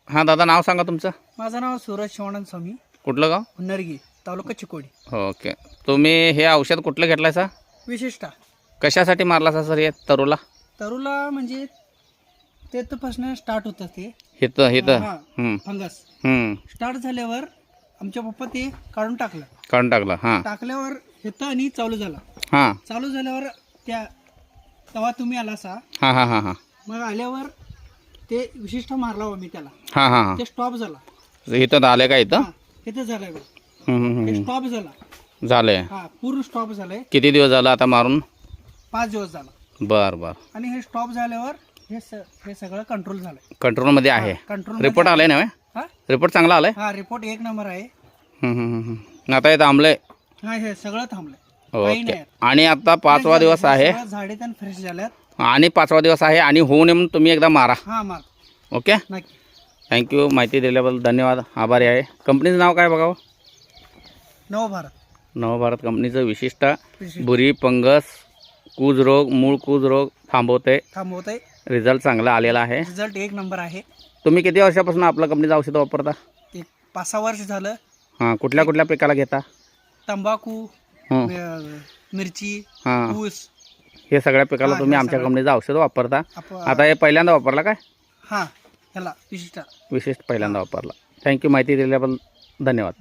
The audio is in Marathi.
हां दादा, नाव सांगा तुमचं. माझं नाव सूरज शिवानंद स्वामी, कुठलं गाव? हुन्नरगी, तालुका चिकोडी. ओके. तुम्ही हे औषध कुठलं घेतलाय सा? विशेषतः कशासाठी मारला सा सर हे तरूला? तरुला म्हणजे तेथपासून स्टार्ट होतं ते हिथं हिथं हा, फंगस स्टार्ट झाल्यावर आमच्या पप्पा ते काढून टाकलं. काढून टाकलं. हां टाकल्यावर हेतं आणि चालू झाला. हां चालू झाल्यावर त्या तेव्हा तुम्ही आला सा, हां हां हां हां मग आल्यावर ते विशिष्ट मारला हो मी त्याला. हां हां हां ते स्टॉप झाला. इथं आलं का इथं? हा, इथं झालंय बघ. हं, ते हं, स्टॉप झाला. हं. झालंय. हा, पूर्ण स्टॉप झालंय. किती दिवस झालं आता मारून? 5 दिवस झाला. बरं बरं. आणि हे स्टॉप झाल्यावर हे सगळं कंट्रोल झालंय. कंट्रोलमध्ये आहे. कंट्रोल रिपोर्ट आलाय ना? हा रिपोर्ट चांगला आलाय. हा, रिपोर्ट 1 नंबर आहे. आता हे थांबलंय. हा, हे सगळं थांबलंय. काही ओके. नाही. आणि आता 5वा दिवस आहे. झाडे पण फ्रेश झाल्यात. आणि 5वा दिवस आहे आणि होऊ नये म्हणून तुम्ही एकदा मारा. हा, मार ओके. नक्की. थँक्यू. माहिती दिल्याबद्दल धन्यवाद. आभारी आहे. कंपनीचं नाव काय बघावं? नवभारत. नवभारत कंपनीचं विशिष्ट बुरी, फंगस, कूज रोग, मूळ कूज रोग थांबवते. थांबवतंय. रिझल्ट चांगला आलेला आहे. रिझल्ट 1 नंबर आहे. तुम्ही किती वर्षापासून आपलं कंपनीचं औषध वापरता? एक 5-6 वर्ष झालं. हां. कुठल्या कुठल्या पिकाला घेता? तंबाखू, हं. मिरची, हां. ऊस. हे सगळ्या पिकाला हां, तुम्ही हे आमच्या सगळं. कंपनीचं औषध वापरता. आप- आता हे पहिल्यांदा वापरला काय? हा, ह्याला विशिष्ट. विशेष पहिल्यांदा वापरला. थँक्यू. माहिती दिल्याबद्दल धन्यवाद.